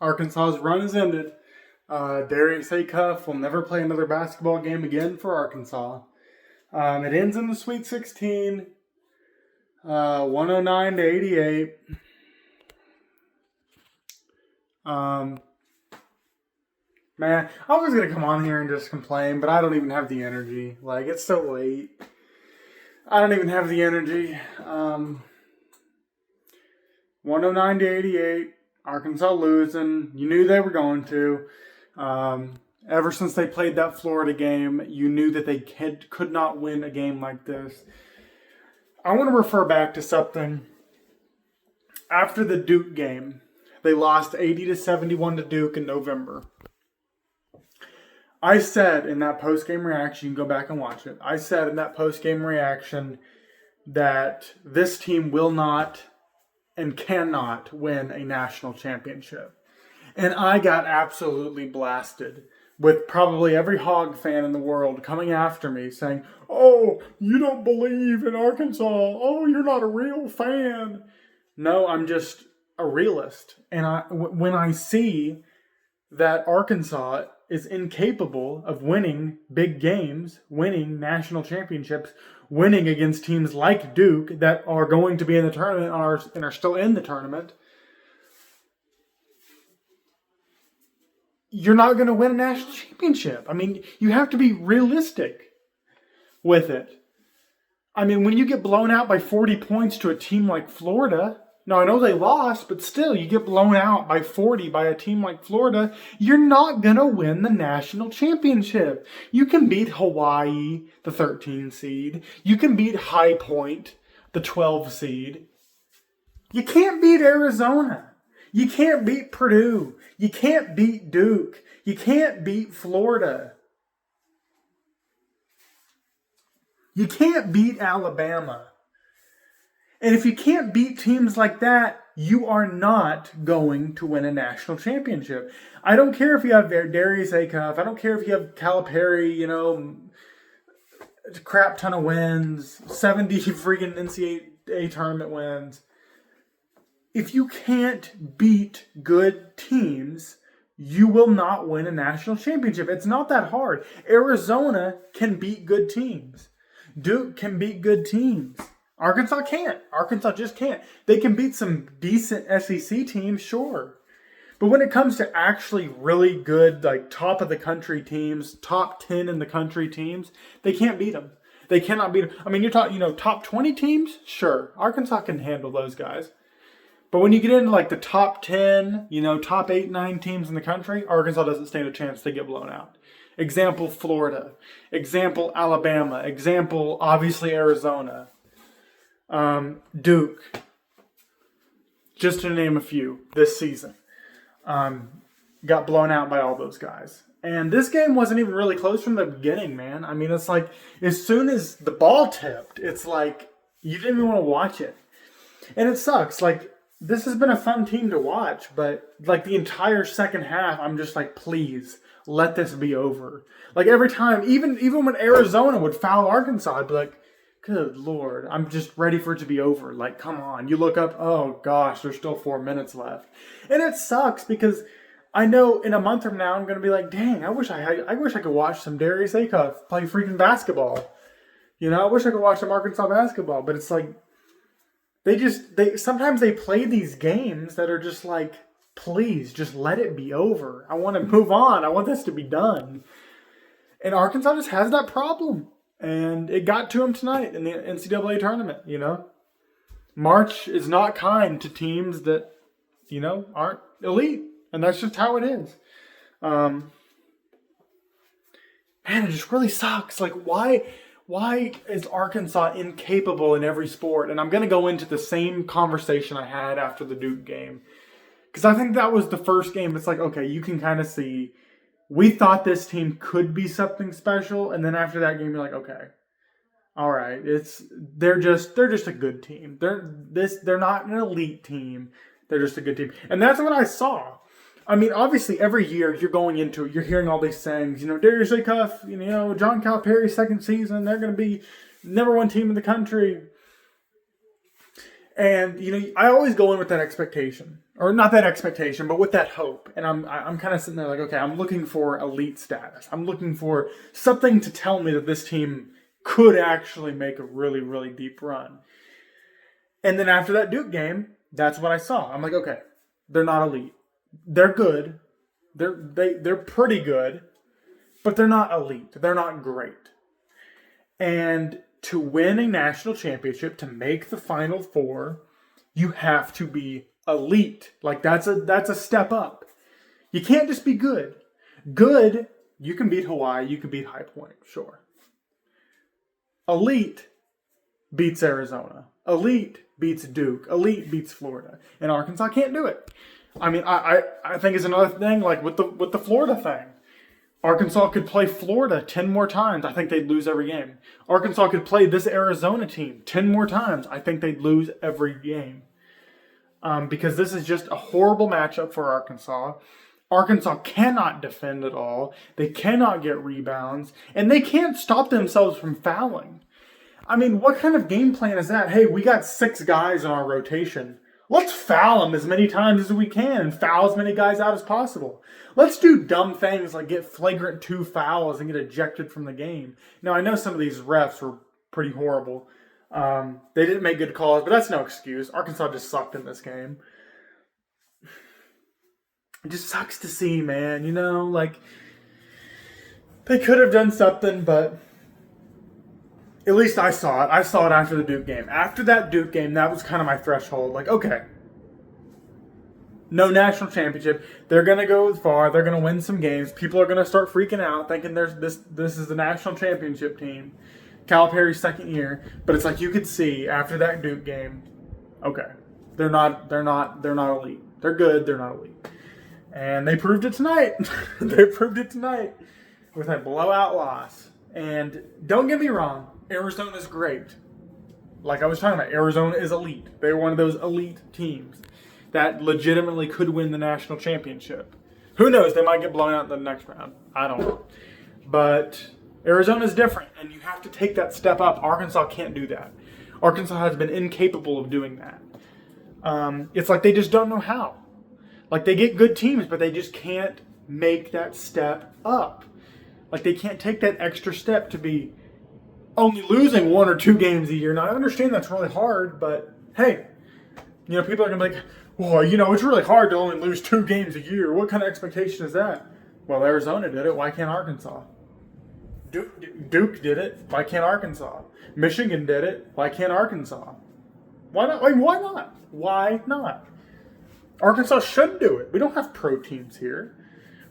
Arkansas's run is ended. Darius Acuff will never play another basketball game again for Arkansas. It ends in the Sweet 16, 109 to 88. Man, I was going to come on here and just complain, but I don't even have the energy. Like, it's so late. I don't even have the energy. 109 to 88. Arkansas losing. You knew they were going to. Ever since they played that Florida game, you knew that they could not win a game like this. I want to refer back to something. After the Duke game, they lost 80 to 71 to Duke in November. I said in that post-game reaction, you can go back and watch it. I said in that post-game reaction that this team will not and cannot win a national championship. And I got absolutely blasted with probably every Hog fan in the world coming after me saying, "Oh, you don't believe in Arkansas. Oh, you're not a real fan." No, I'm just a realist. And when I see that Arkansas is incapable of winning big games, winning national championships, winning against teams like Duke that are going to be in the tournament and are still in the tournament, you're not going to win a national championship. I mean, you have to be realistic with it. I mean, when you get blown out by 40 points to a team like Florida, now I know they lost, but still, you get blown out by 40 by a team like Florida, you're not going to win the national championship. You can beat Hawaii, the 13 seed. You can beat High Point, the 12 seed. You can't beat Arizona. You can't beat Purdue. You can't beat Duke. You can't beat Florida. You can't beat Alabama. And if you can't beat teams like that, you are not going to win a national championship. I don't care if you have Darius Acuff. I don't care if you have Calipari, a crap ton of wins, 70 freaking NCAA tournament wins. If you can't beat good teams, you will not win a national championship. It's not that hard. Arizona can beat good teams. Duke can beat good teams. Arkansas can't. Arkansas just can't. They can beat some decent SEC teams, sure. But when it comes to actually really good, like top of the country teams, top 10 in the country teams, they can't beat them. They cannot beat them. I mean, you're talking, top 20 teams? Sure. Arkansas can handle those guys. But when you get into like the top 10, top 8, 9 teams in the country, Arkansas doesn't stand a chance. They get blown out. Example, Florida. Example, Alabama. Example, obviously, Arizona. Duke. Just to name a few this season. Got blown out by all those guys. And this game wasn't even really close from the beginning, man. I mean, it's like, as soon as the ball tipped, it's like, you didn't even want to watch it. And it sucks. Like, this has been a fun team to watch, but like the entire second half, I'm just like, please, let this be over. Like every time, even when Arizona would foul Arkansas, I'd be like, good Lord, I'm just ready for it to be over. Like, come on. You look up, oh gosh, there's still 4 minutes left. And it sucks because I know in a month from now, I'm going to be like, dang, I wish I could watch some Darius Acuff play freaking basketball. I wish I could watch some Arkansas basketball, but it's like, sometimes they play these games that are just like, please, just let it be over. I want to move on. I want this to be done. And Arkansas just has that problem. And it got to them tonight in the NCAA tournament, March is not kind to teams that, aren't elite. And that's just how it is. Man, it just really sucks. Like, why is Arkansas incapable in every sport? And I'm going to go into the same conversation I had after the Duke game. Because I think that was the first game. It's like, okay, you can kind of see, we thought this team could be something special. And then after that game, you're like, okay, all right, they're just a good team. They're not an elite team. They're just a good team. And that's what I saw. I mean, obviously, every year you're hearing all these things. Darius Acuff, John Calipari's second season, they're going to be number one team in the country. And, I always go in with that expectation. Or not that expectation, but with that hope. And I'm kind of sitting there like, okay, I'm looking for elite status. I'm looking for something to tell me that this team could actually make a really, really deep run. And then after that Duke game, that's what I saw. I'm like, okay, they're not elite. They're good. They're pretty good, but they're not elite. They're not great. And to win a national championship, to make the Final Four, you have to be elite. Like that's a step up. You can't just be good. Good, you can beat Hawaii, you can beat High Point, sure. Elite beats Arizona. Elite beats Duke. Elite beats Florida. And Arkansas can't do it. I mean, I think it's another thing, like with the Florida thing. Arkansas could play Florida 10 more times. I think they'd lose every game. Arkansas could play this Arizona team 10 more times. I think they'd lose every game. Because this is just a horrible matchup for Arkansas. Arkansas cannot defend at all. They cannot get rebounds. And they can't stop themselves from fouling. I mean, what kind of game plan is that? Hey, we got 6 guys in our rotation. Let's foul them as many times as we can and foul as many guys out as possible. Let's do dumb things like get flagrant 2 fouls and get ejected from the game. Now, I know some of these refs were pretty horrible. They didn't make good calls, but that's no excuse. Arkansas just sucked in this game. It just sucks to see, man. Like, they could have done something, but at least I saw it. I saw it after the Duke game. After that Duke game, that was kind of my threshold. Like, okay, no national championship. They're going to go far. They're going to win some games. People are going to start freaking out, thinking this is the national championship team. Calipari's second year. But it's like you could see after that Duke game, okay, they're not elite. They're good. They're not elite. And they proved it tonight. They proved it tonight with a blowout loss. And don't get me wrong, Arizona's great. Like I was talking about, Arizona is elite. They're one of those elite teams that legitimately could win the national championship. Who knows? They might get blown out in the next round. I don't know. But Arizona's different, and you have to take that step up. Arkansas can't do that. Arkansas has been incapable of doing that. It's like they just don't know how. Like they get good teams, but they just can't make that step up. Like they can't take that extra step to be only losing 1 or 2 games a year. Now, I understand that's really hard, but hey, people are going to be like, well, it's really hard to only lose 2 games a year. What kind of expectation is that? Well, Arizona did it. Why can't Arkansas? Duke did it. Why can't Arkansas? Michigan did it. Why can't Arkansas? Why not? Why not? Why not? Arkansas should do it. We don't have pro teams here.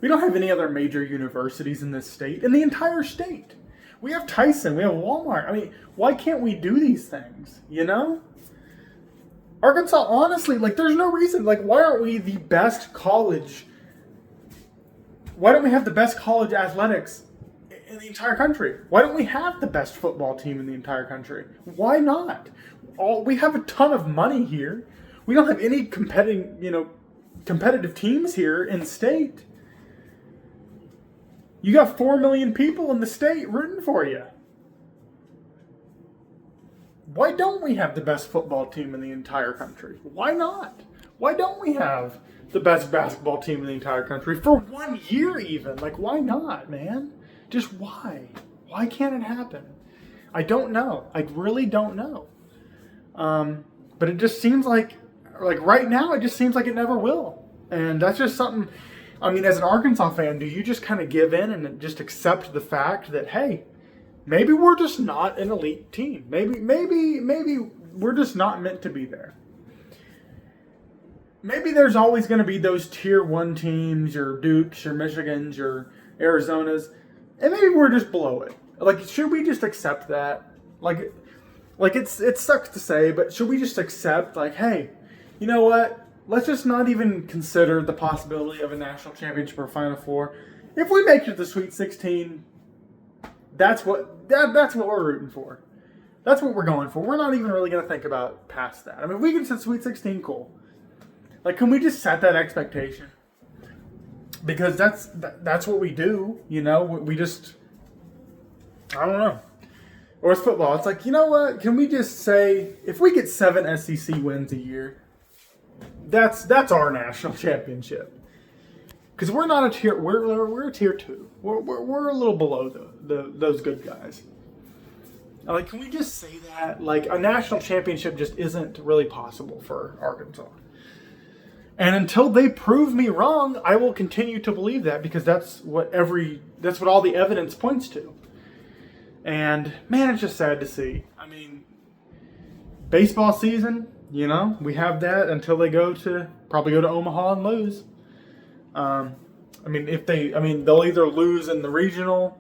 We don't have any other major universities in this state, in the entire state. We have Tyson, we have Walmart. I mean, why can't we do these things, Arkansas, honestly, like, there's no reason. Like, why aren't we the best college? Why don't we have the best college athletics in the entire country? Why don't we have the best football team in the entire country? Why not? We have a ton of money here. We don't have any competitive teams here in state. You got 4 million people in the state rooting for you. Why don't we have the best football team in the entire country? Why not? Why don't we have the best basketball team in the entire country for 1 year even? Like, why not, man? Just why? Why can't it happen? I don't know. I really don't know. But it just seems like right now, it just seems like it never will. And that's just something... I mean, as an Arkansas fan, do you just kind of give in and just accept the fact that, hey, maybe we're just not an elite team. Maybe we're just not meant to be there. Maybe there's always going to be those tier 1 teams, your Dukes, your Michigans, your Arizonas, and maybe we're just below it. Like, should we just accept that? Like it sucks to say, but should we just accept, like, hey, you know what? Let's just not even consider the possibility of a national championship or Final Four. If we make it to the Sweet 16, that's what we're rooting for. That's what we're going for. We're not even really going to think about past that. I mean, if we get to the Sweet 16, cool. Like, can we just set that expectation? Because that's what we do, We just, I don't know. Or it's football. It's like, you know what? Can we just say if we get 7 SEC wins a year, that's our national championship. Because we're not a tier. We're a tier 2. We're a little below those good guys. Like, can we just say that? Like, a national championship just isn't really possible for Arkansas. And until they prove me wrong, I will continue to believe that, because that's what all the evidence points to. And man, it's just sad to see. I mean, baseball season, we have that until they probably go to Omaha and lose. They'll either lose in the regional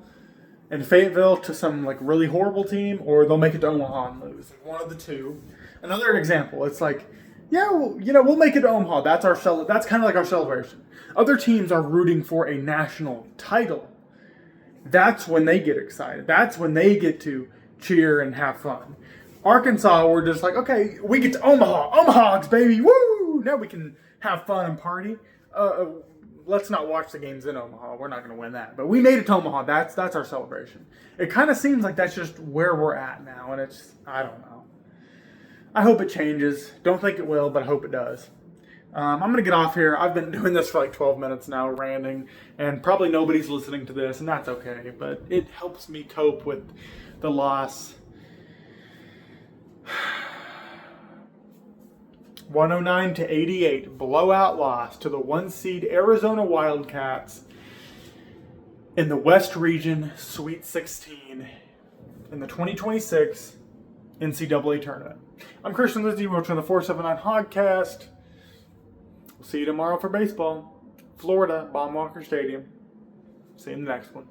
in Fayetteville to some like really horrible team, or they'll make it to Omaha and lose. One of the two. Another example, it's like, we'll make it to Omaha. That's kind of like our celebration. Other teams are rooting for a national title. That's when they get excited. That's when they get to cheer and have fun. Arkansas, we're just like, okay, we get to Omaha. Omaha's, baby. Woo! Now we can have fun and party. Let's not watch the games in Omaha. We're not going to win that. But we made it to Omaha. That's our celebration. It kind of seems like that's just where we're at now. And I don't know. I hope it changes. Don't think it will, but I hope it does. I'm going to get off here. I've been doing this for like 12 minutes now, ranting, and probably nobody's listening to this, and that's okay, but it helps me cope with the loss. 109-88, blowout loss to the 1 seed Arizona Wildcats in the West Region Sweet 16 in the 2026 NCAA tournament. I'm Christian Lizzie, we're watching the 479 Hogcast. We'll see you tomorrow for baseball. Florida, Baum Walker Stadium. See you in the next one.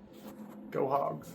Go Hogs.